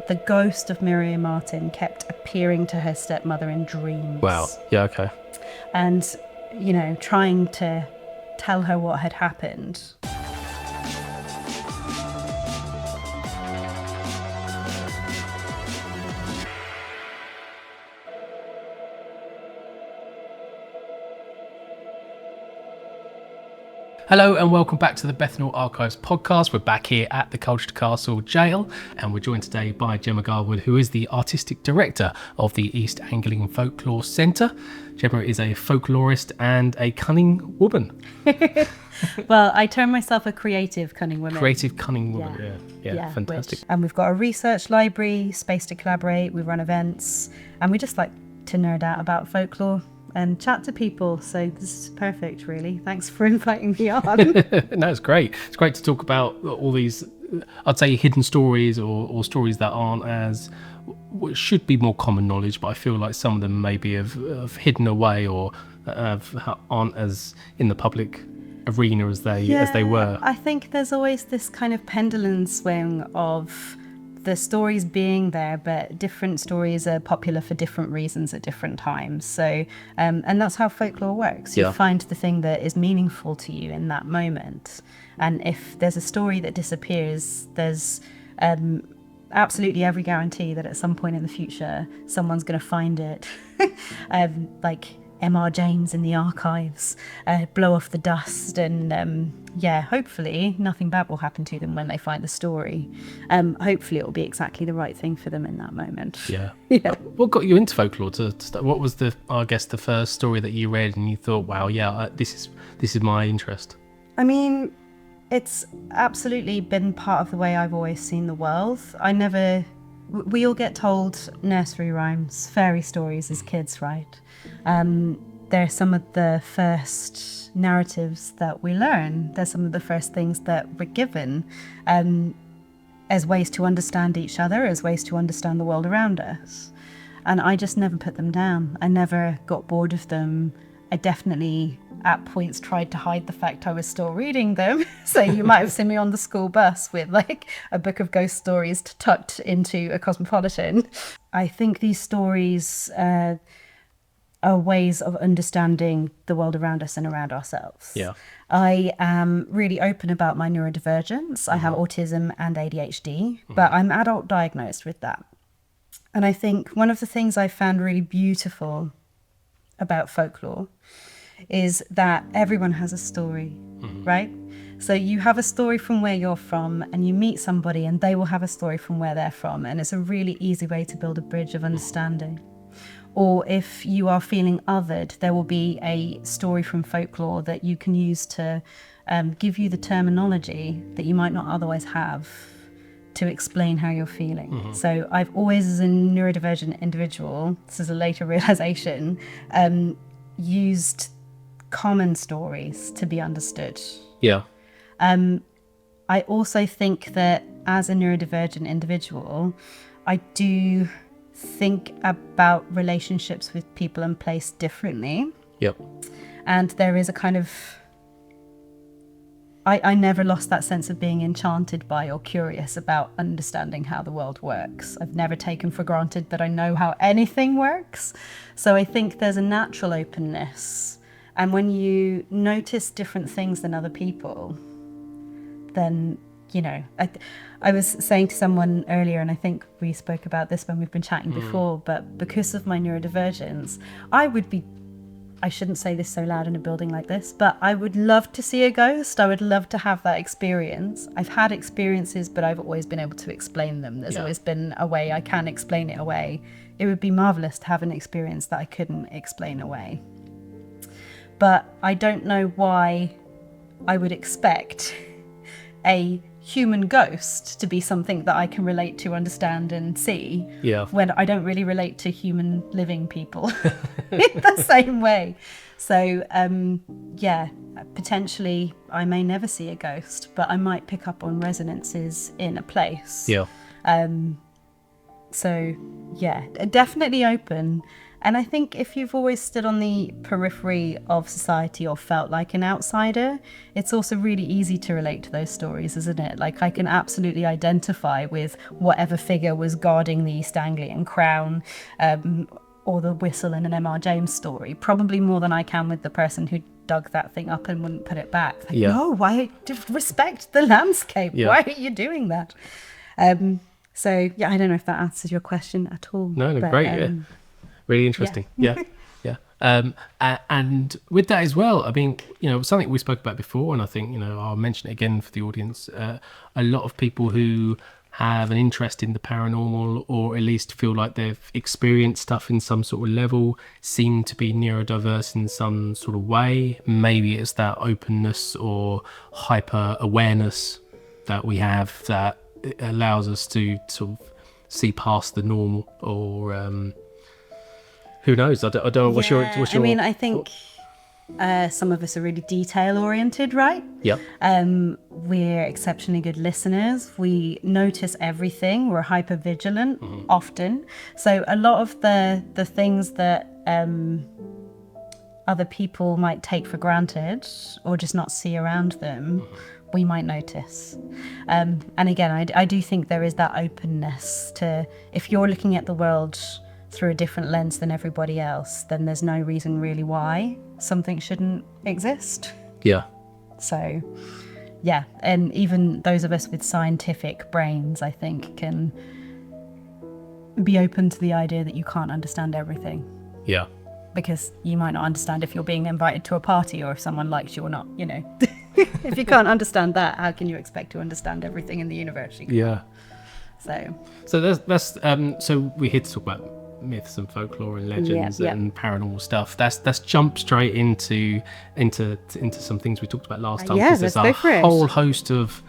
that the ghost of Miriam Martin kept appearing to her stepmother in dreams. Wow. Yeah, okay. And, trying to tell her what had happened. Hello and welcome back to the Bethnal Archives podcast. We're back here at the Colchester Castle Jail and we're joined today by Gemma Garwood, who is the artistic director of the East Anglian Folklore Centre. Gemma is a folklorist and a cunning woman. Well, I term myself a creative cunning woman. Creative cunning woman, yeah, fantastic. And we've got a research library, space to collaborate, we run events, and we just like to nerd out about folklore and chat to people, so this is perfect, really. Thanks for inviting me on. No, it's great. It's great to talk about all these, I'd say, hidden stories or stories that aren't as, should be more common knowledge, but I feel like some of them maybe have hidden away or aren't as in the public arena as they were. I think there's always this kind of pendulum swing of the stories being there, but different stories are popular for different reasons at different times. So, and that's how folklore works. You find the thing that is meaningful to you in that moment. And if there's a story that disappears, there's absolutely every guarantee that at some point in the future, someone's going to find it. Like M.R. James in the archives, blow off the dust, and hopefully nothing bad will happen to them when they find the story. Hopefully it will be exactly the right thing for them in that moment. Yeah. What got you into folklore to start? What was the first story that you read and you thought, wow, this is my interest? I mean, it's absolutely been part of the way I've always seen the world. We all get told nursery rhymes, fairy stories as kids, right? They're some of the first narratives that we learn. They're some of the first things that we're given as ways to understand each other, as ways to understand the world around us. And I just never put them down. I never got bored of them. I definitely, at points, tried to hide the fact I was still reading them. So you might have seen me on the school bus with like a book of ghost stories tucked into a Cosmopolitan. I think these stories are ways of understanding the world around us and around ourselves. Yeah. I am really open about my neurodivergence. I have autism and ADHD, but I'm adult diagnosed with that. And I think one of the things I found really beautiful about folklore is that everyone has a story, right? So you have a story from where you're from and you meet somebody and they will have a story from where they're from. And it's a really easy way to build a bridge of understanding. Or if you are feeling othered, there will be a story from folklore that you can use to give you the terminology that you might not otherwise have to explain how you're feeling. So I've always, as a neurodivergent individual, this is a later realization, used common stories to be understood. Yeah. I also think that as a neurodivergent individual, I do think about relationships with people and place differently. Yep. And there is a kind of, I never lost that sense of being enchanted by or curious about understanding how the world works. I've never taken for granted that I know how anything works. So I think there's a natural openness. And when you notice different things than other people, then, I was saying to someone earlier, and I think we spoke about this when we've been chatting before, but because of my neurodivergence, I shouldn't say this so loud in a building like this, but I would love to see a ghost. I would love to have that experience. I've had experiences, but I've always been able to explain them. There's always been a way I can explain it away. It would be marvelous to have an experience that I couldn't explain away. But I don't know why I would expect a human ghost to be something that I can relate to, understand and see, when I don't really relate to human living people in the same way. So potentially I may never see a ghost, but I might pick up on resonances in a place. So definitely open. And I think if you've always stood on the periphery of society or felt like an outsider, it's also really easy to relate to those stories, isn't it? Like, I can absolutely identify with whatever figure was guarding the East Anglian crown, or the whistle in an M.R. James story, probably more than I can with the person who dug that thing up and wouldn't put it back. Like, no, why? Respect the landscape. Yeah. Why are you doing that? So, yeah, I don't know if that answers your question at all. No, but, great. Yeah. Really interesting. Yeah. And with that as well, I mean, something we spoke about before, and I think, I'll mention it again for the audience. A lot of people who have an interest in the paranormal, or at least feel like they've experienced stuff in some sort of level, seem to be neurodiverse in some sort of way. Maybe it's that openness or hyper awareness that we have that allows us to sort of see past the normal, or who knows? I don't know. What's your? I mean, I think some of us are really detail oriented, right? Yeah. We're exceptionally good listeners. We notice everything. We're hyper vigilant often. So a lot of the things that other people might take for granted or just not see around them, we might notice. And again, I do think there is that openness to, if you're looking at the world through a different lens than everybody else, then there's no reason really why something shouldn't exist. Yeah. So, yeah, and even those of us with scientific brains, I think, can be open to the idea that you can't understand everything. Yeah. Because you might not understand if you're being invited to a party or if someone likes you or not, If you can't understand that, how can you expect to understand everything in the universe? Yeah. So that's so we're here to talk about myths and folklore and legends and paranormal stuff. That's jump straight into some things we talked about last time. Yeah, there's let's go for it. whole host of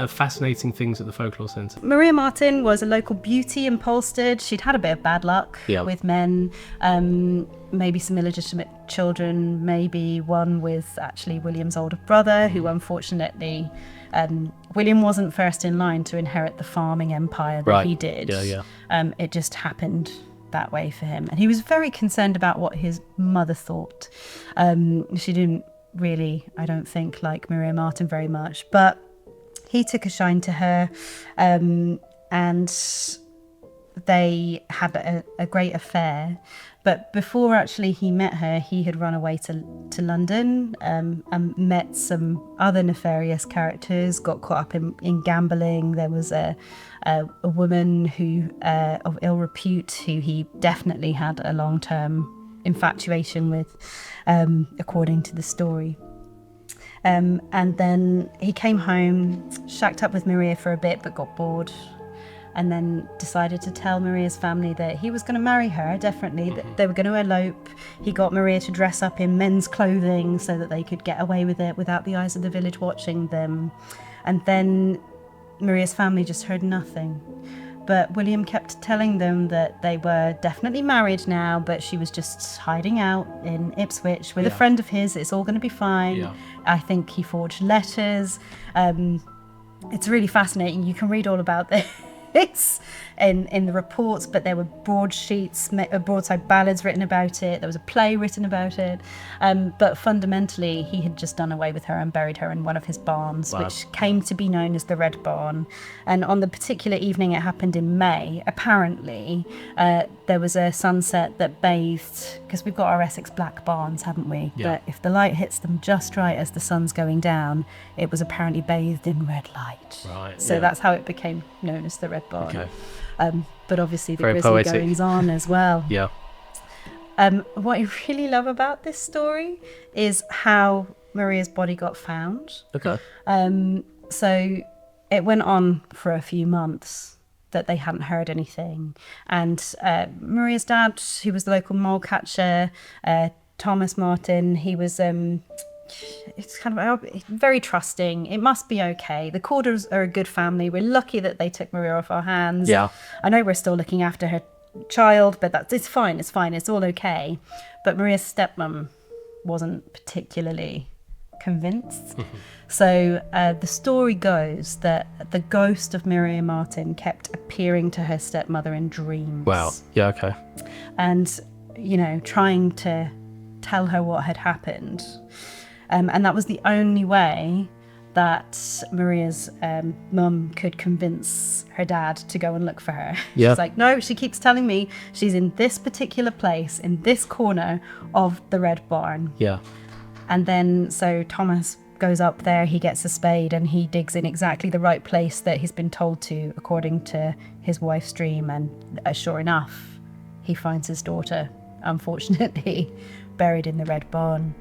fascinating things at the Folklore Centre. Maria Martin was a local beauty in Polstead. She'd had a bit of bad luck with men, maybe some illegitimate children, maybe one with actually William's older brother, who unfortunately, William wasn't first in line to inherit the farming empire that he did. It just happened that way for him. And he was very concerned about what his mother thought. She didn't really, I don't think, like Maria Martin very much, but he took a shine to her, and they had a great affair. But before actually he met her, he had run away to London and met some other nefarious characters, got caught up in gambling. There was a woman who of ill repute who he definitely had a long-term infatuation with, according to the story. And then he came home, shacked up with Maria for a bit, but got bored, and then decided to tell Maria's family that he was going to marry her, definitely, that they were going to elope. He got Maria to dress up in men's clothing so that they could get away with it without the eyes of the village watching them. And then Maria's family just heard nothing. But William kept telling them that they were definitely married now, but she was just hiding out in Ipswich with a friend of his. It's all going to be fine. Yeah. I think he forged letters. It's really fascinating. You can read all about this in the reports, but there were broadsheets, broadside ballads written about it. There was a play written about it. But fundamentally, he had just done away with her and buried her in one of his barns, which came to be known as the Red Barn. And on the particular evening it happened in May, apparently, there was a sunset that bathed, because we've got our Essex Black Barns, haven't we? Yeah. But if the light hits them just right as the sun's going down, it was apparently bathed in red light. Right. So that's how it became known as the Red Barn. Okay. But obviously the very grisly poetic goings on as well. Yeah. What I really love about this story is how Maria's body got found. Okay. So it went on for a few months that they hadn't heard anything. And Maria's dad, who was the local mole catcher, Thomas Martin, he was... it's kind of very trusting. It must be okay. The Corders are a good family. We're lucky that they took Maria off our hands. Yeah. I know we're still looking after her child, but it's fine. It's fine. It's all okay. But Maria's stepmom wasn't particularly convinced. So the story goes that the ghost of Maria Martin kept appearing to her stepmother in dreams. Wow. Yeah. Okay. And trying to tell her what had happened. And that was the only way that Maria's mum could convince her dad to go and look for her. Yeah. She's like, no, she keeps telling me she's in this particular place, in this corner of the Red Barn. Yeah. And then so Thomas goes up there, he gets a spade and he digs in exactly the right place that he's been told to, according to his wife's dream. And sure enough, he finds his daughter, unfortunately, buried in the Red Barn.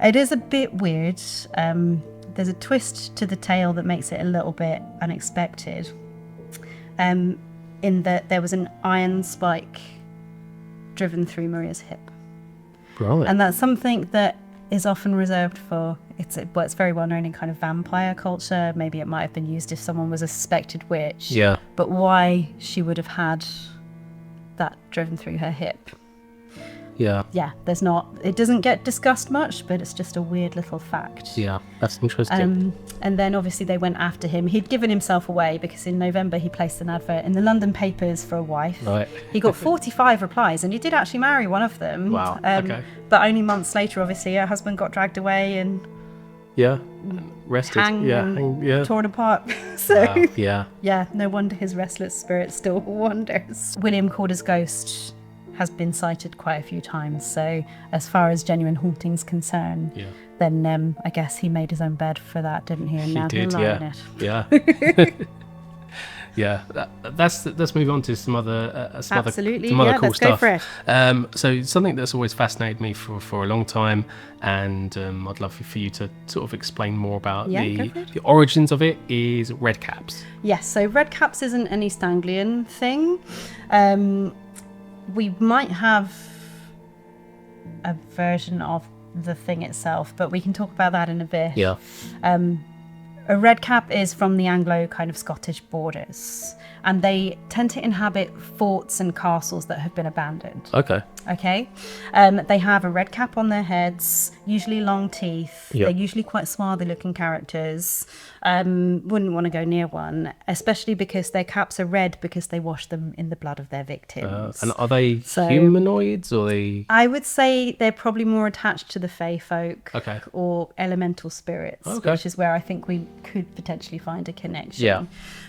It is a bit weird. There's a twist to the tale that makes it a little bit unexpected. In that there was an iron spike driven through Maria's hip. Right. And that's something that is often reserved for, it's very well known in kind of vampire culture. Maybe it might have been used if someone was a suspected witch. Yeah. But why she would have had that driven through her hip. Yeah. Yeah, it doesn't get discussed much, but it's just a weird little fact. Yeah, that's interesting. And then obviously they went after him. He'd given himself away because in November he placed an advert in the London papers for a wife. Right. He got 45 replies and he did actually marry one of them. Wow, okay. But only months later, obviously, her husband got dragged away and Yeah. Rested. torn apart. So yeah. yeah, no wonder his restless spirit still wanders. William Corder's ghost has been cited quite a few times, so as far as genuine hauntings concerned, then I guess he made his own bed for that, didn't he? And now He did, he'll lie in it. Yeah. Yeah, let's move on to some other Absolutely, cool let's stuff. go for it. So something that's always fascinated me for a long time, and I'd love for you to sort of explain more about the origins of it, is redcaps. Yes, so redcaps isn't an East Anglian thing. We might have a version of the thing itself, but we can talk about that in a bit. Yeah. A redcap is from the Anglo kind of Scottish borders, and they tend to inhabit forts and castles that have been abandoned. Okay. They have a red cap on their heads, usually long teeth. Yep. They're usually quite swarthy looking characters. Wouldn't want to go near one, especially because their caps are red because they wash them in the blood of their victims. And are they humanoids or they? I would say they're probably more attached to the Fae-Folk or elemental spirits, which is where I think we could potentially find a connection. Yeah.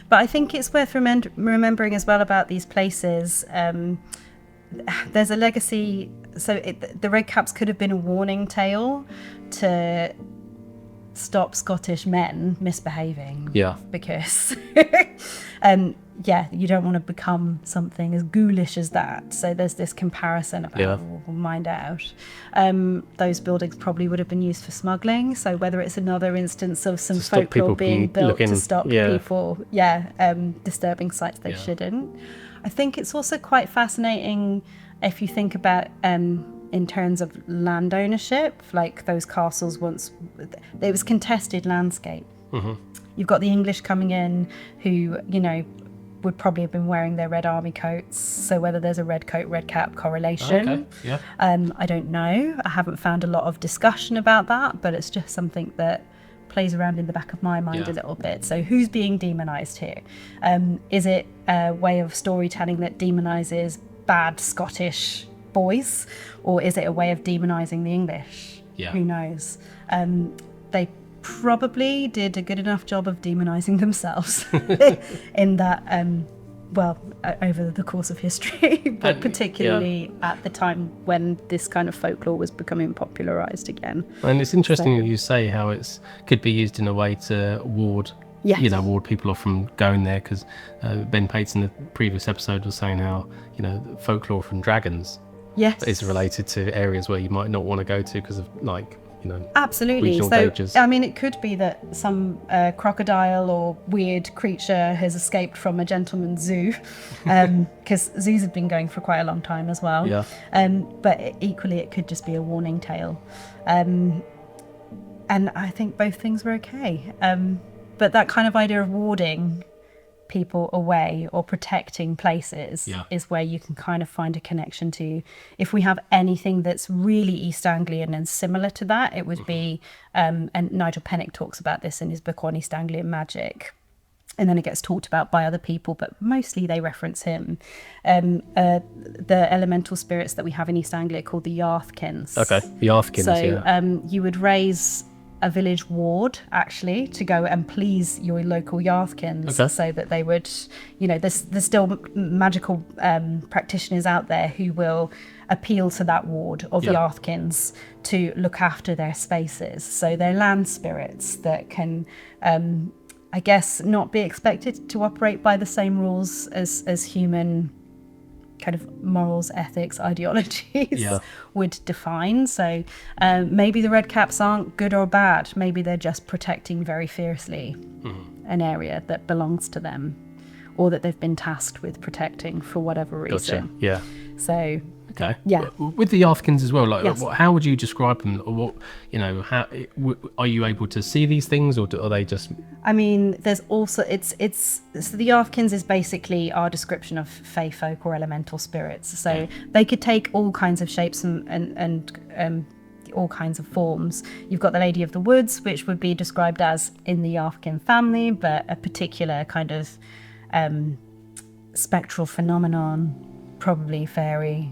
But I think it's worth remembering as well about these places. There's a legacy. So the red caps could have been a warning tale to stop Scottish men misbehaving. Yeah. Because you don't want to become something as ghoulish as that. So there's this comparison about we'll mind out. Those buildings probably would have been used for smuggling. So whether it's another instance of some folklore being built to stop people disturbing sites they shouldn't. I think it's also quite fascinating if you think about in terms of land ownership, like those castles once, there was contested landscape. Mm-hmm. You've got the English coming in who, would probably have been wearing their red army coats. So whether there's a red coat, red cap correlation, I don't know. I haven't found a lot of discussion about that, but it's just something that plays around in the back of my mind a little bit. So who's being demonized here? Is it a way of storytelling that demonizes bad Scottish boys, or is it a way of demonizing the English? Who knows? They probably did a good enough job of demonizing themselves in that over the course of history, but particularly at the time when this kind of folklore was becoming popularized again. And it's interesting that you say how it could be used in a way to ward people off from going there, because Ben Pates in the previous episode was saying how folklore from dragons is related to areas where you might not want to go to because of absolutely. So dangers. I mean, it could be that some crocodile or weird creature has escaped from a gentleman's zoo, because zoos have been going for quite a long time as well. But equally it could just be a warning tale, and I think both things were okay. But that kind of idea of warding people away or protecting places is where you can kind of find a connection to. If we have anything that's really East Anglian and similar to that, it would be, and Nigel Pennick talks about this in his book on East Anglian magic, and then it gets talked about by other people, but mostly they reference him. The elemental spirits that we have in East Anglia called the Yarthkins. Okay, the Yarthkins, So you would raise a village ward, actually, to go and please your local Yarthkins, so that they would, there's still magical practitioners out there who will appeal to that ward of Yarthkins to look after their spaces. So they're land spirits that can... I guess not be expected to operate by the same rules as human kind of morals, ethics, ideologies would define. So maybe the Redcaps aren't good or bad. Maybe they're just protecting very fiercely an area that belongs to them, or that they've been tasked with protecting for whatever reason. Gotcha. Yeah. So... Okay. Yeah. With the Yarthkins as well, how would you describe them? Or what, how are you able to see these things, or are they just? I mean, there's also so the Yarthkins is basically our description of fae-folk or elemental spirits. So they could take all kinds of shapes and all kinds of forms. You've got the Lady of the Woods, which would be described as in the Yarthkin family, but a particular kind of spectral phenomenon, probably fairy.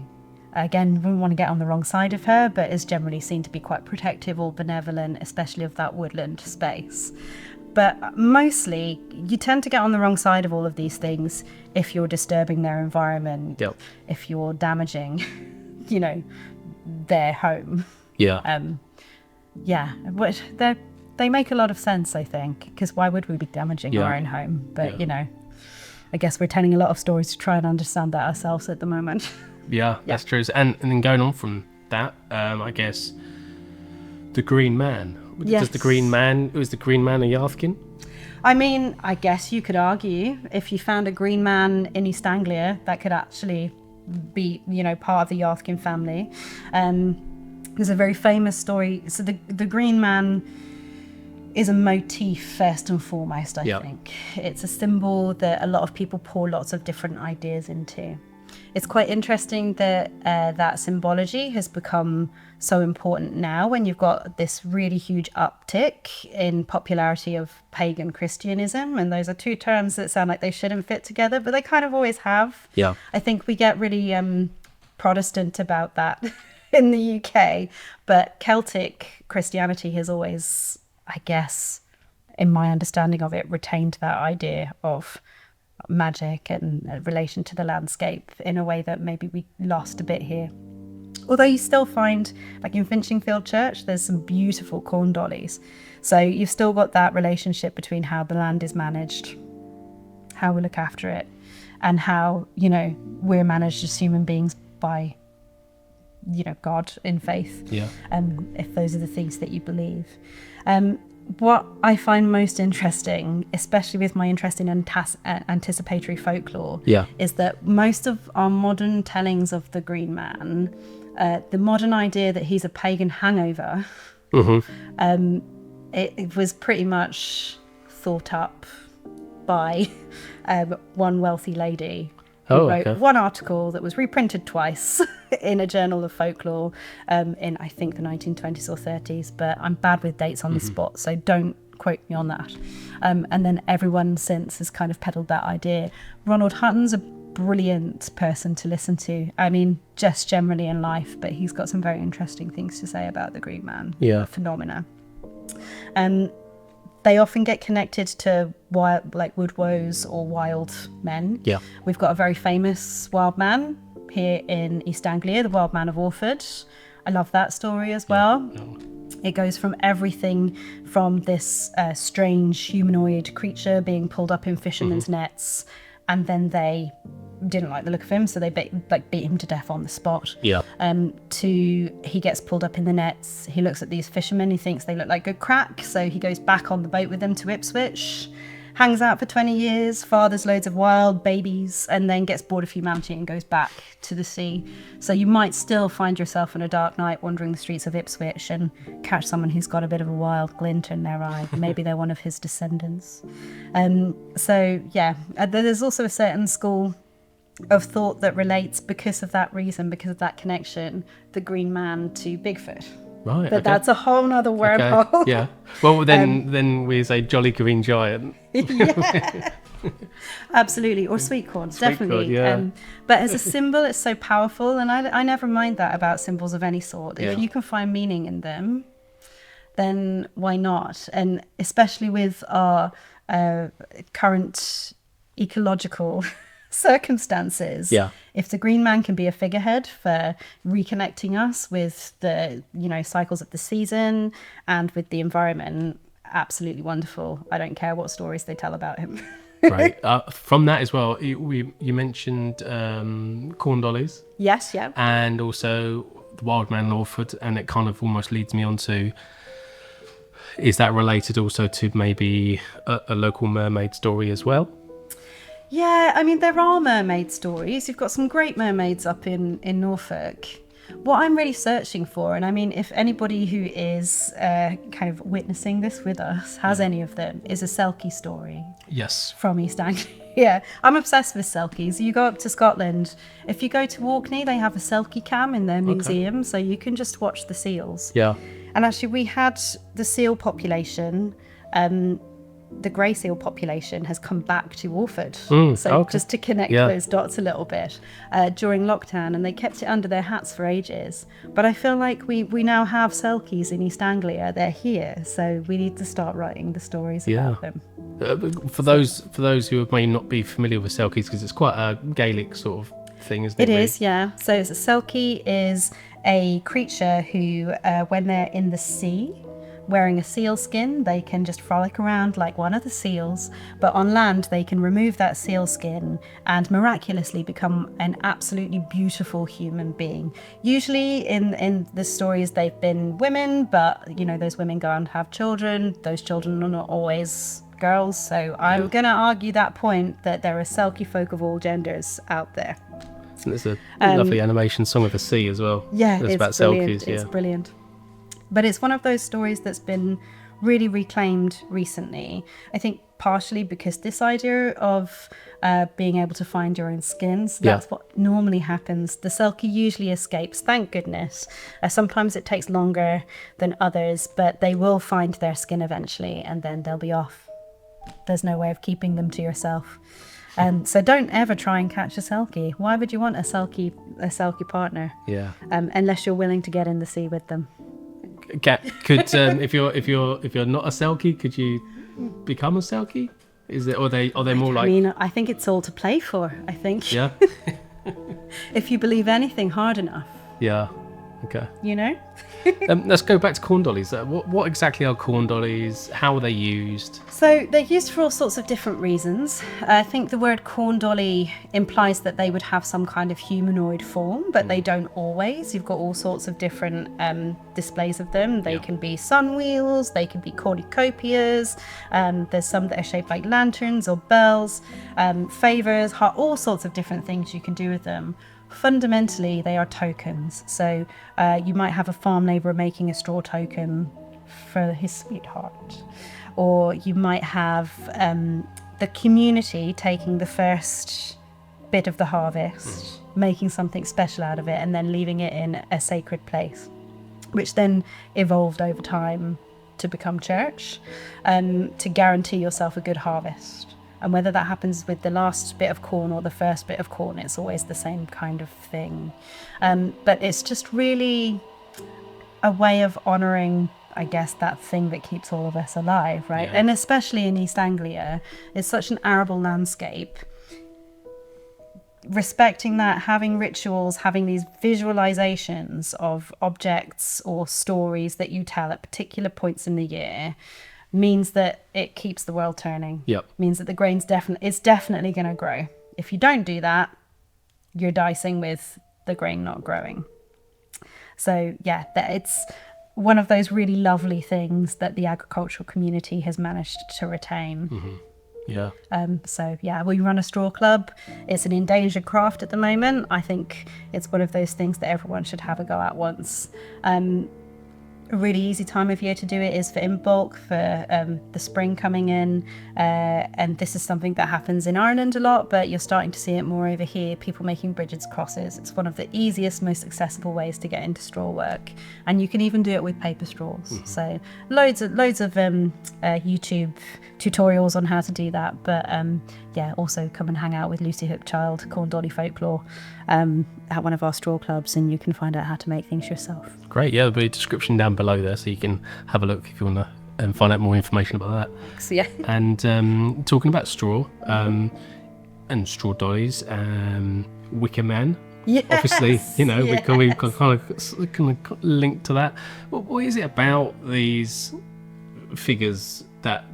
Again, we wouldn't want to get on the wrong side of her, but is generally seen to be quite protective or benevolent, especially of that woodland space. But mostly, you tend to get on the wrong side of all of these things if you're disturbing their environment, if you're damaging, their home. But they make a lot of sense, I think, because why would we be damaging our own home? But, I guess we're telling a lot of stories to try and understand that ourselves at the moment. Yeah, that's true. And then going on from that, I guess the Green Man. Was the Green Man a Yarthkin? I mean, I guess you could argue if you found a Green Man in East Anglia, that could actually be, part of the Yarthkin family. There's a very famous story. So the Green Man is a motif first and foremost, I think. It's a symbol that a lot of people pour lots of different ideas into. It's quite interesting that that symbology has become so important now when you've got this really huge uptick in popularity of pagan Christianism. And those are two terms that sound like they shouldn't fit together, but they kind of always have. Yeah. I think we get really Protestant about that in the UK, but Celtic Christianity has always, I guess, in my understanding of it, retained that idea of magic and relation to the landscape in a way that maybe we lost a bit here. Although you still find, like in Finchingfield Church, there's some beautiful corn dollies. So you've still got that relationship between how the land is managed, how we look after it, and how, we're managed as human beings by, God in faith. Yeah. If those are the things that you believe. What I find most interesting, especially with my interest in anticipatory folklore, is that most of our modern tellings of the Green Man, the modern idea that he's a pagan hangover, it was pretty much thought up by one wealthy lady who wrote one article that was reprinted twice in a journal of folklore in, I think, the 1920s or 30s, but I'm bad with dates on the spot, so don't quote me on that. And then everyone since has kind of peddled that idea. Ronald Hutton's a brilliant person to listen to. I mean, just generally in life, but he's got some very interesting things to say about the Green Man phenomena. They often get connected to wild, like wood woes or wild men. Yeah. We've got a very famous wild man here in East Anglia, the Wildman of Orford. I love that story as well. It goes from everything from this strange humanoid creature being pulled up in fishermen's nets, and then they didn't like the look of him, so they beat him to death on the spot. Yeah. To he gets pulled up in the nets. He looks at these fishermen. He thinks they look like good crack, so he goes back on the boat with them to Ipswich, hangs out for 20 years, fathers loads of wild babies, and then gets bored of humanity and goes back to the sea. So you might still find yourself on a dark night wandering the streets of Ipswich and catch someone who's got a bit of a wild glint in their eye. Maybe they're one of his descendants. There's also a certain school of thought that relates, because of that reason, because of that connection, the Green Man to Bigfoot. Right. But that's a whole nother wormhole. Okay. Yeah. Well, then we say Jolly Green Giant. Absolutely, or sweet corn, definitely. corn, yeah. But as a symbol, it's so powerful, and I never mind that about symbols of any sort. If you can find meaning in them, then why not? And especially with our current ecological circumstances, if the green man can be a figurehead for reconnecting us with the cycles of the season and with the environment, absolutely wonderful. I don't care what stories they tell about him. Right. From that as well, you mentioned corn dollies. Yes, yeah. And also the Wildman of Orford, and it kind of almost leads me on to, is that related also to maybe a local mermaid story as well? Yeah, I mean, there are mermaid stories. You've got some great mermaids up in Norfolk. What I'm really searching for, and I mean, if anybody who is kind of witnessing this with us has any of them, is a Selkie story. Yes. From East Anglia. Yeah, I'm obsessed with Selkies. You go up to Scotland, if you go to Orkney, they have a Selkie cam in their museum, so you can just watch the seals. Yeah. And actually, we had the seal population, the grey seal population has come back to Orford. Just to connect those dots a little bit during lockdown, and they kept it under their hats for ages. But I feel like we now have Selkies in East Anglia. They're here, so we need to start writing the stories about them. For those who may not be familiar with Selkies, because it's quite a Gaelic sort of thing, isn't it? It is, yeah. So a Selkie is a creature who, when they're in the sea, wearing a seal skin, they can just frolic around like one of the seals, but on land they can remove that seal skin and miraculously become an absolutely beautiful human being. Usually in the stories they've been women, but those women go on to have children. Those children are not always girls, so I'm gonna argue that point, that there are Selkie folk of all genders out there. And there's a lovely animation, Song of the Sea, as well. Yeah, it's about brilliant. Selkies. It's brilliant. But it's one of those stories that's been really reclaimed recently. I think partially because this idea of being able to find your own skins, that's what normally happens. The Selkie usually escapes, thank goodness. Sometimes it takes longer than others, but they will find their skin eventually, and then they'll be off. There's no way of keeping them to yourself. So don't ever try and catch a Selkie. Why would you want a Selkie partner? Yeah. Unless you're willing to get in the sea with them. Could if you're not a Selkie, could you become a Selkie? Is it, or are they more like? I mean, I think it's all to play for. I think. Yeah. If you believe anything hard enough. Yeah. Okay. Let's go back to corn dollies. What exactly are corn dollies? How are they used? So they're used for all sorts of different reasons. I think the word corn dolly implies that they would have some kind of humanoid form, but they don't always. You've got all sorts of different displays of them. They can be sun wheels, they can be cornucopias. There's some that are shaped like lanterns or bells, favours, all sorts of different things you can do with them. Fundamentally, they are tokens. So you might have a farm labourer making a straw token for his sweetheart, or you might have the community taking the first bit of the harvest, making something special out of it, and then leaving it in a sacred place, which then evolved over time to become church, to guarantee yourself a good harvest. And whether that happens with the last bit of corn or the first bit of corn, it's always the same kind of thing. But it's just really a way of honouring, I guess, that thing that keeps all of us alive, right? Yeah. And especially in East Anglia, it's such an arable landscape. Respecting that, having rituals, having these visualizations of objects or stories that you tell at particular points in the year means that it keeps the world turning. Yep. Means that the grain's definitely going to grow. If you don't do that, you're dicing with the grain not growing. So yeah, it's one of those really lovely things that the agricultural community has managed to retain. Mm-hmm. Yeah. So yeah, we run a straw club. It's an endangered craft at the moment. I think it's one of those things that everyone should have a go at once. a really easy time of year to do it is for in bulk, for the spring coming in. And this is something that happens in Ireland a lot, but you're starting to see it more over here. People making bridges crosses. It's one of the easiest, most accessible ways to get into straw work. And you can even do it with paper straws. So loads of YouTube tutorials on how to do that. But yeah, also come and hang out with Lucy Hookchild, Corn Dolly Folklore, at one of our straw clubs, and you can find out how to make things yourself. Great. Yeah, there'll be a description down below there, so you can have a look if you want to and find out more information about that. So, yeah. And talking about straw and straw dollies, Wicker Man. Yes, Obviously, yes. we can kind of link to that. What is it about these figures that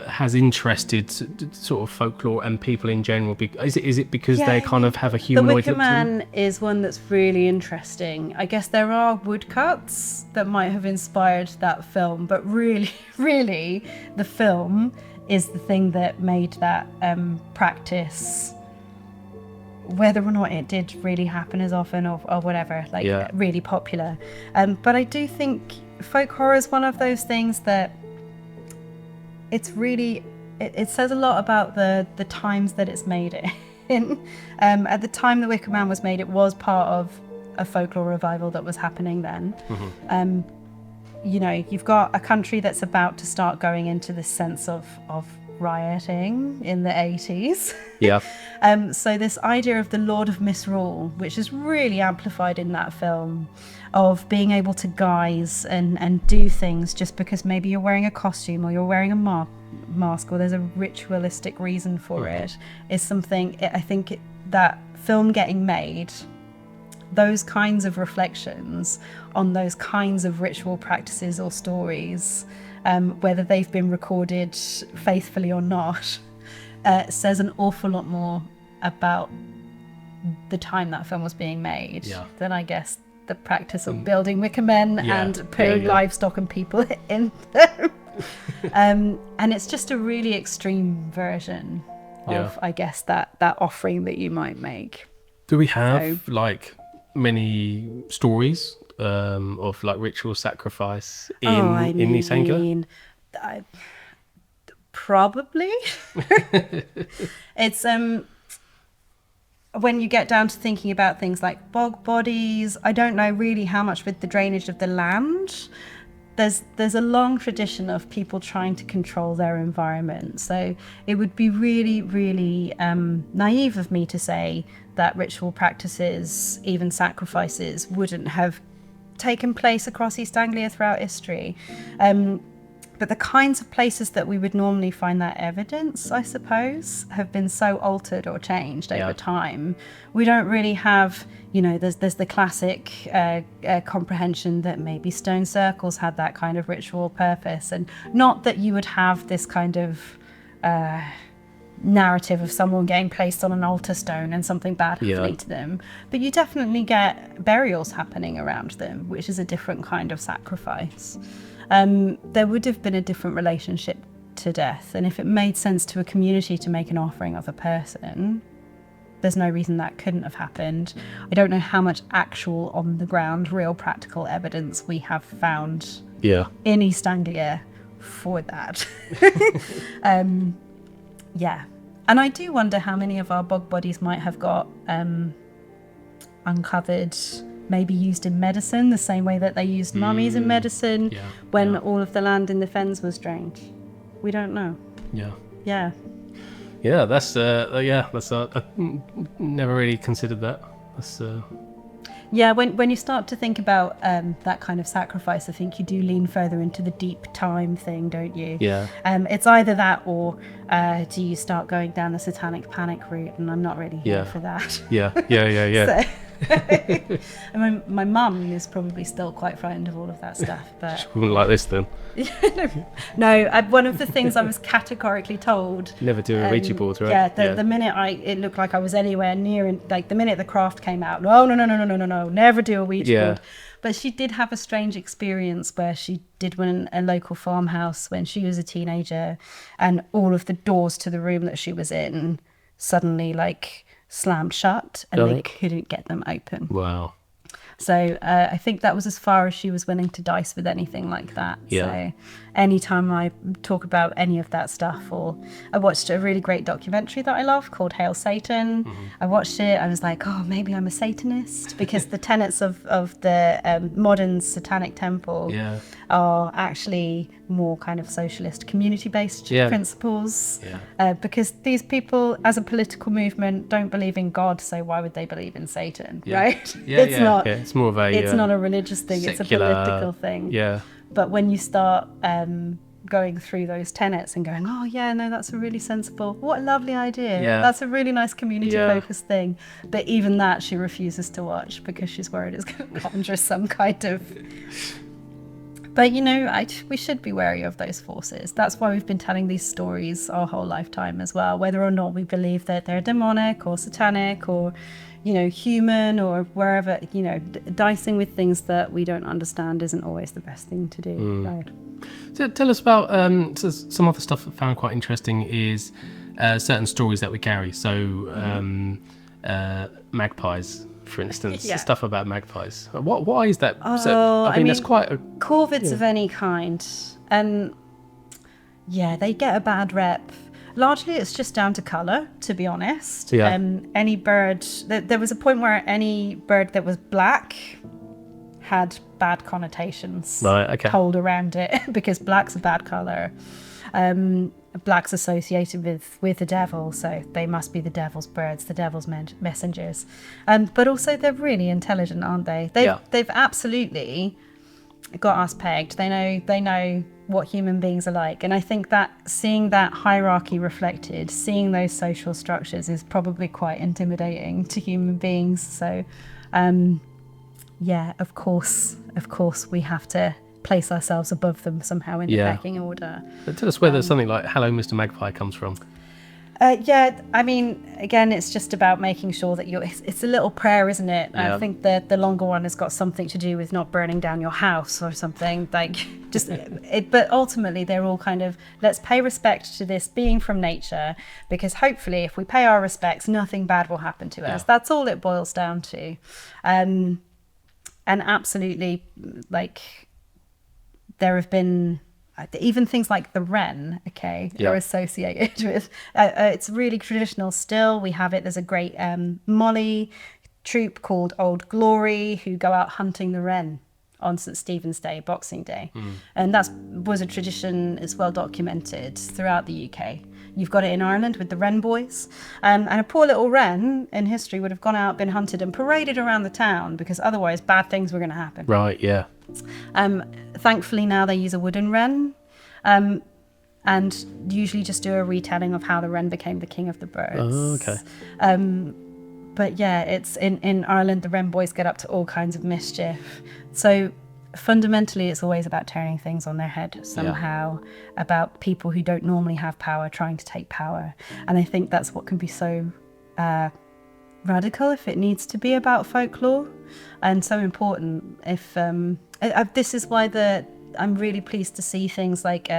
has interested sort of folklore and people in general? Is it because they kind of have a humanoid The look Wicker to them? Man is one that's really interesting. I guess there are woodcuts that might have inspired that film, but really, really, the film is the thing that made that practice, whether or not it did really happen as often or whatever, really popular. But I do think folk horror is one of those things that it's really, it says a lot about the times that it's made in. At the time the Wicker Man was made, it was part of a folklore revival that was happening then. You've got a country that's about to start going into this sense of rioting in the 80s. Yeah. So this idea of the Lord of Misrule, which is really amplified in that film, of being able to guise and do things just because maybe you're wearing a costume or you're wearing a mask or there's a ritualistic reason for it, is something I think that film getting made, those kinds of reflections on those kinds of ritual practices or stories, whether they've been recorded faithfully or not, says an awful lot more about the time that film was being made than I guess the practice of building Wicker Men and putting livestock and people in them. And it's just a really extreme version of, I guess, that offering that you might make. Do we have many stories of ritual sacrifice in East Anglia? Probably. It's when you get down to thinking about things like bog bodies, I don't know really how much with the drainage of the land. There's a long tradition of people trying to control their environment. So it would be really, really naive of me to say that ritual practices, even sacrifices, wouldn't have taken place across East Anglia throughout history. But the kinds of places that we would normally find that evidence, I suppose, have been so altered or changed over time. We don't really have, there's the classic comprehension that maybe stone circles had that kind of ritual purpose. And not that you would have this kind of narrative of someone getting placed on an altar stone and something bad happening to them. But you definitely get burials happening around them, which is a different kind of sacrifice. There would have been a different relationship to death, and if it made sense to a community to make an offering of a person, there's no reason that couldn't have happened. I don't know how much actual on the ground, real practical evidence we have found in East Anglia for that. And I do wonder how many of our bog bodies might have got uncovered, maybe used in medicine, the same way that they used mummies in medicine when all of the land in the fens was drained. We don't know. That's I never really considered that. When you start to think about that kind of sacrifice, I think you do lean further into the deep time thing, don't you? It's either that or do you start going down the satanic panic route, and I'm not really here for that. So, my mum is probably still quite frightened of all of that stuff, but she wouldn't like this then. No, one of the things I was categorically told, never do a Ouija board, right? The minute it looked like I was anywhere near, the minute the craft came out, no, never do a Ouija board. But she did have a strange experience where she did one in a local farmhouse when she was a teenager, and all of the doors to the room that she was in suddenly slammed shut and they couldn't get them open. Wow. So I think that was as far as she was willing to dice with anything like that. Yeah. So anytime I talk about any of that stuff, or I watched a really great documentary that I love called Hail Satan. I watched it. I was like, oh, maybe I'm a Satanist, because the tenets of the modern satanic temple Yeah. are actually more kind of socialist, community-based Yeah. principles. Yeah. Because these people, as a political movement, don't believe in God, so why would they believe in Satan, Yeah. right? Yeah, It's yeah, not. yeah. It's more of a It's not a religious thing. secular, it's a political thing. Yeah. But when you start going through those tenets and going, oh yeah, no, that's a really sensible, what a lovely idea. Yeah. That's a really nice community-focused thing. But even that she refuses to watch because she's worried it's going to conjure some kind of... But, you know, we should be wary of those forces. That's why we've been telling these stories our whole lifetime as well, whether or not we believe that they're demonic or satanic or, you know, human or wherever, you know, dicing with things that we don't understand isn't always the best thing to do. Right? So tell us about so some other stuff I found quite interesting is certain stories that we carry. So magpies, for instance, Yeah. stuff about magpies. Why is that? Oh, So, I mean, that's mean, quite a... Corvids of any kind. Yeah, they get a bad rep. Largely, it's just down to colour, to be honest. Yeah. Any bird... There was a point where any bird that was black had bad connotations Right, okay. told around it, because black's a bad colour. Black's associated with the devil, so they must be the devil's birds, the devil's messengers. But also they're really intelligent, aren't they? They've absolutely got us pegged. They know what human beings are like, and I think that seeing that hierarchy reflected, seeing those social structures, is probably quite intimidating to human beings. So yeah, of course we have to place ourselves above them somehow in the pecking order. But tell us where there's something like Hello Mr. Magpie comes from. Yeah, I mean, again, it's just about making sure that it's a little prayer, isn't it? Yeah. I think that the longer one has got something to do with not burning down your house or something, like just but ultimately they're all kind of, let's pay respect to this being from nature, because hopefully if we pay our respects, nothing bad will happen to us. That's all it boils down to. And absolutely, like, there have been even things like the wren, are associated with, it's really traditional still. We have it, there's a great Molly troupe called Old Glory who go out hunting the wren on St. Stephen's Day, Boxing Day. And that was a tradition, it's well documented throughout the UK. You've got it in Ireland with the Wren Boys. And a poor little wren in history would have gone out, been hunted and paraded around the town, because otherwise bad things were going to happen. Right, yeah. Thankfully now they use a wooden wren, and usually just do a retelling of how the wren became the king of the birds. Oh, okay. But yeah, it's in Ireland, the Wren Boys get up to all kinds of mischief. So fundamentally, it's always about turning things on their head somehow, about people who don't normally have power trying to take power. And I think that's what can be so radical if it needs to be about folklore, and so important. If this is why I'm really pleased to see things like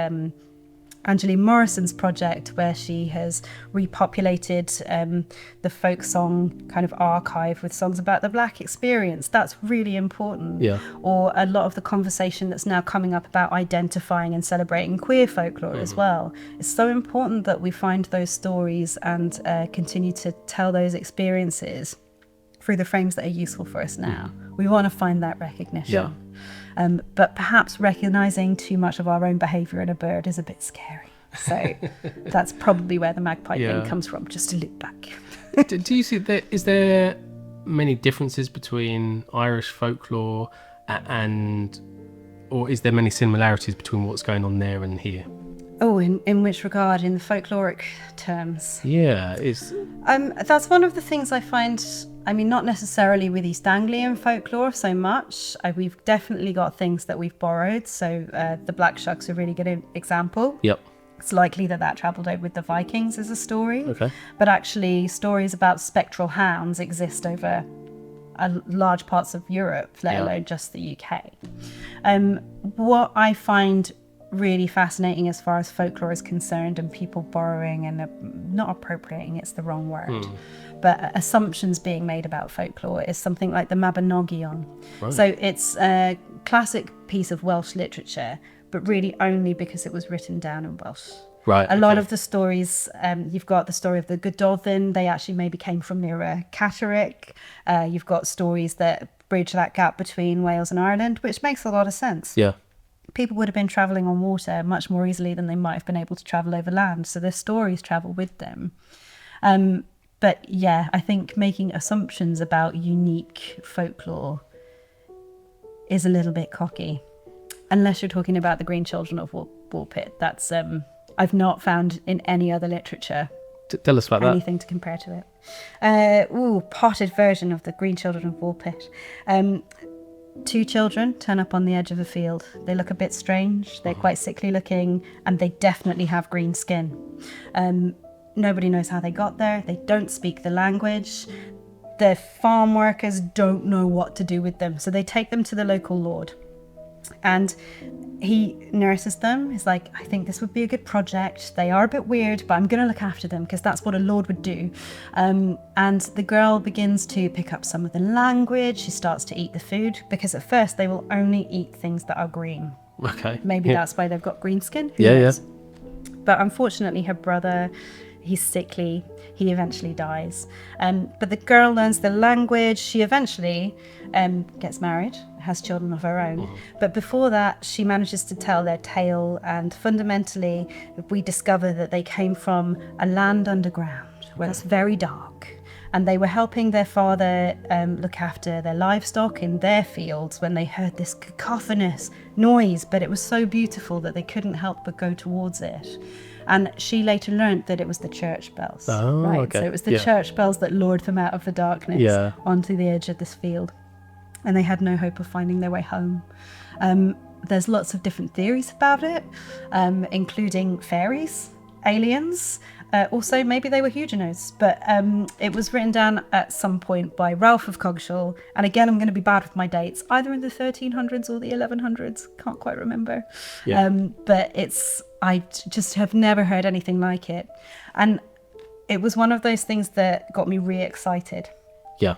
Angeline Morrison's project, where she has repopulated the folk song kind of archive with songs about the Black experience. That's really important. Yeah. Or a lot of the conversation that's now coming up about identifying and celebrating queer folklore as well. It's so important that we find those stories and continue to tell those experiences through the frames that are useful for us now. We want to find that recognition. Yeah. But perhaps recognising too much of our own behaviour in a bird is a bit scary. So that's probably where the magpie thing comes from, just to look back. Do you see is there many differences between Irish folklore or is there many similarities between what's going on there and here? Oh, in which regard? In the folkloric terms? Yeah, that's one of the things I find. I mean, not necessarily with East Anglian folklore so much. We've definitely got things that we've borrowed. So the Black Shuck's a really good example. Yep. It's likely that travelled over with the Vikings as a story. Okay. But actually, stories about spectral hounds exist over large parts of Europe, let alone just the UK. What I find really fascinating as far as folklore is concerned, and people borrowing and not appropriating, it's the wrong word, but assumptions being made about folklore is something like the Mabinogion. Right. So it's a classic piece of Welsh literature, but really only because it was written down in Welsh. Right. A lot of the stories, you've got the story of the Gododin, they actually maybe came from near Catterick. You've got stories that bridge that gap between Wales and Ireland, which makes a lot of sense. Yeah. People would have been travelling on water much more easily than they might have been able to travel over land, so their stories travel with them. But yeah, I think making assumptions about unique folklore is a little bit cocky, unless you're talking about the Green Children of Woolpit. That's I've not found in any other literature Tell us about anything to compare to it. Potted version of the Green Children of Woolpit. Two children turn up on the edge of a field. They look a bit strange. They're quite sickly looking, and they definitely have green skin. Nobody knows how they got there. They don't speak the language. The farm workers don't know what to do with them, so they take them to the local lord. And he nurses them. He's like, I think this would be a good project. They are a bit weird, but I'm going to look after them because that's what a lord would do. And the girl begins to pick up some of the language. She starts to eat the food because at first they will only eat things that are green. Okay. Maybe that's why they've got green skin. Who Yeah, knows? But unfortunately, her brother, he's sickly. He eventually dies. But the girl learns the language. She eventually gets married, has children of her own. But before that, she manages to tell their tale. And fundamentally, we discover that they came from a land underground where it's very dark. And they were helping their father look after their livestock in their fields when they heard this cacophonous noise. But it was so beautiful that they couldn't help but go towards it. And she later learnt that it was the church bells. Oh, right? okay. So it was the church bells that lured them out of the darkness onto the edge of this field. And they had no hope of finding their way home. There's lots of different theories about it, including fairies, aliens. Also, maybe they were Huguenots, but it was written down at some point by Ralph of Coggeshall. And again, I'm going to be bad with my dates, either in the 1300s or the 1100s. Can't quite remember. Yeah. But I just have never heard anything like it. And it was one of those things that got me really excited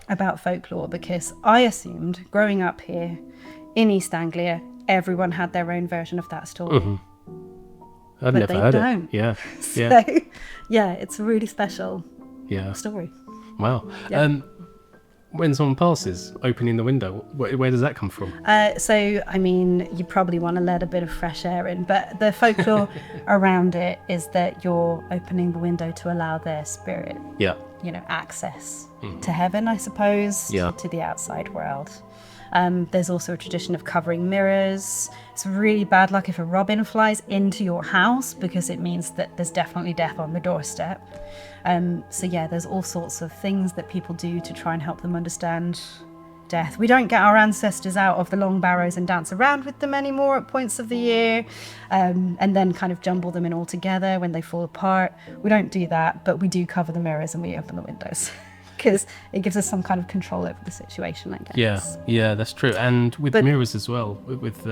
about folklore, because I assumed growing up here in East Anglia, everyone had their own version of that story. I've never heard it. Yeah. So, yeah, it's a really special story. Wow. Yeah. When someone passes, opening the window, where does that come from? So, I mean, you probably want to let a bit of fresh air in, but the folklore around it is that you're opening the window to allow their spirit, access to heaven, I suppose, to the outside world. There's also a tradition of covering mirrors. It's really bad luck if a robin flies into your house, because it means that there's definitely death on the doorstep. So yeah, there's all sorts of things that people do to try and help them understand death. We don't get our ancestors out of the long barrows and dance around with them anymore at points of the year, and then kind of jumble them in all together when they fall apart. We don't do that, but we do cover the mirrors and we open the windows. Because it gives us some kind of control over the situation, I guess. Yeah, that's true. And with mirrors as well, with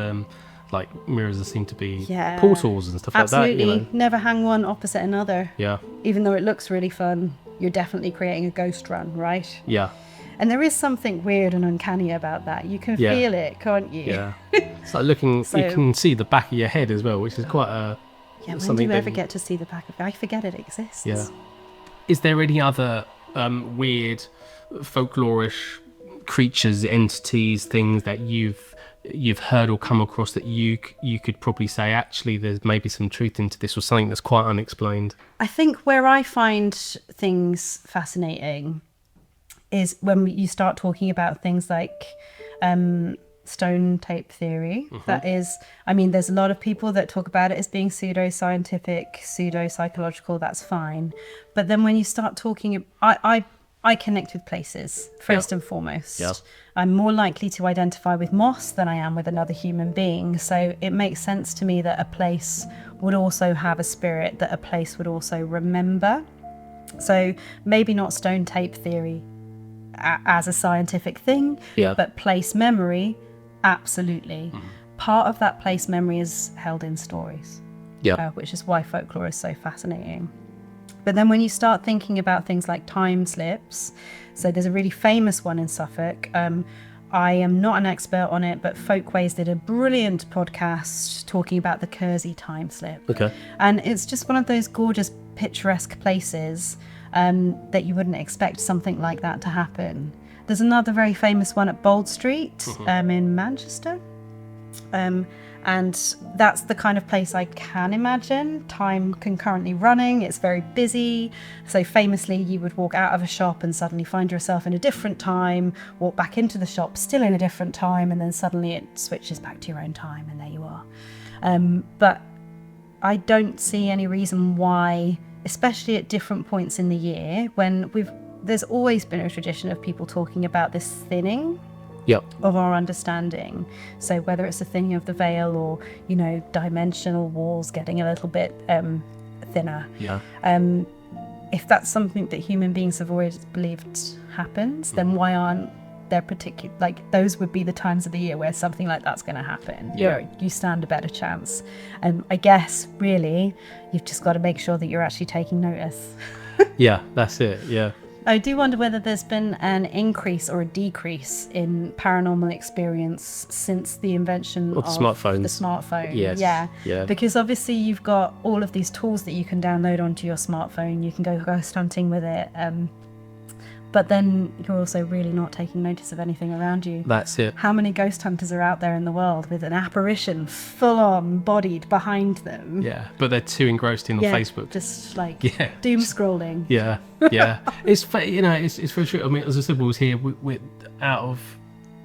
like mirrors that seem to be portals and stuff absolutely. Like that. Never hang one opposite another. Yeah. Even though it looks really fun, you're definitely creating a ghost run, right? Yeah. And there is something weird and uncanny about that. You can feel it, can't you? Yeah. It's like looking, you can see the back of your head as well, which is quite a... Yeah, when do you ever get to see the back of it? I forget it exists. Yeah. Is there any other weird folklorish creatures, entities, things that you've heard or come across that you could probably say, actually, there's maybe some truth into this, or something that's quite unexplained? I think where I find things fascinating is when you start talking about things like stone tape theory. That is, I mean, there's a lot of people that talk about it as being pseudo-scientific, pseudo-psychological. That's fine. But then when you start talking, I connect with places first and foremost. I'm more likely to identify with moss than I am with another human being. So it makes sense to me that a place would also have a spirit, that a place would also remember. So maybe not stone tape theory as a scientific thing, but place memory, absolutely. Part of that place memory is held in stories, which is why folklore is so fascinating. But then when you start thinking about things like time slips, so there's a really famous one in Suffolk. I am not an expert on it, but Folkways did a brilliant podcast talking about the Kersey time slip. Okay. And it's just one of those gorgeous, picturesque places that you wouldn't expect something like that to happen. There's another very famous one at Bold Street in Manchester. And that's the kind of place I can imagine time concurrently running. It's very busy. So famously, you would walk out of a shop and suddenly find yourself in a different time, walk back into the shop still in a different time, and then suddenly it switches back to your own time and there you are. But I don't see any reason why, especially at different points in the year, when there's always been a tradition of people talking about this thinning of our understanding. So whether it's a thinning of the veil or, dimensional walls getting a little bit thinner. If that's something that human beings have always believed happens, then why aren't there particular, those would be the times of the year where something like that's going to happen. You stand a better chance. I guess really you've just got to make sure that you're actually taking notice. That's it. I do wonder whether there's been an increase or a decrease in paranormal experience since the invention of the smartphone. Yes. Because obviously you've got all of these tools that you can download onto your smartphone. You can go ghost hunting with it. But then you're also really not taking notice of anything around you. That's it. How many ghost hunters are out there in the world with an apparition full-on bodied behind them? Yeah, but they're too engrossed in on Facebook. Just doom scrolling. It's very true. I mean, as I said, we was here. We out of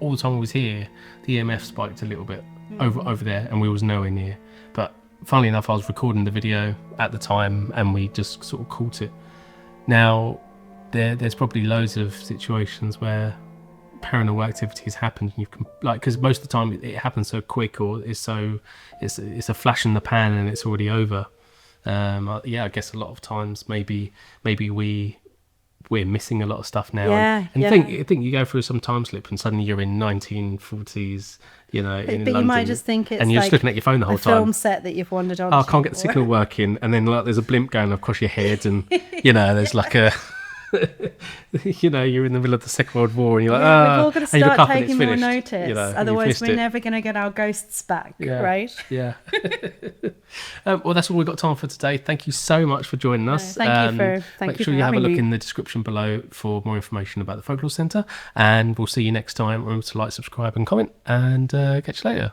all the time we was here, the EMF spiked a little bit over there, and we was nowhere near. But funnily enough, I was recording the video at the time, and we just sort of caught it. Now, there's probably loads of situations where paranormal activity has happened, and you can because most of the time it happens so quick, or it's a flash in the pan and it's already over. I guess a lot of times maybe we're missing a lot of stuff now. I think you go through some time slip and suddenly you're in 1940s, in London. You might just think it's and you're just looking at your phone the whole time. Film set that you've wandered on. I can't get the signal working, and then there's a blimp going across your head, and there's like a you're in the middle of the Second World War, and you're like, we've all got to and you look start up and it's taking more finished, notice. Otherwise, we're never going to get our ghosts back, right? Well, that's all we've got time for today. Thank you so much for joining us. Thank you Make sure you have a look in the description below for more information about the Folklore Centre, and we'll see you next time. Remember to like, subscribe and comment, and catch you later.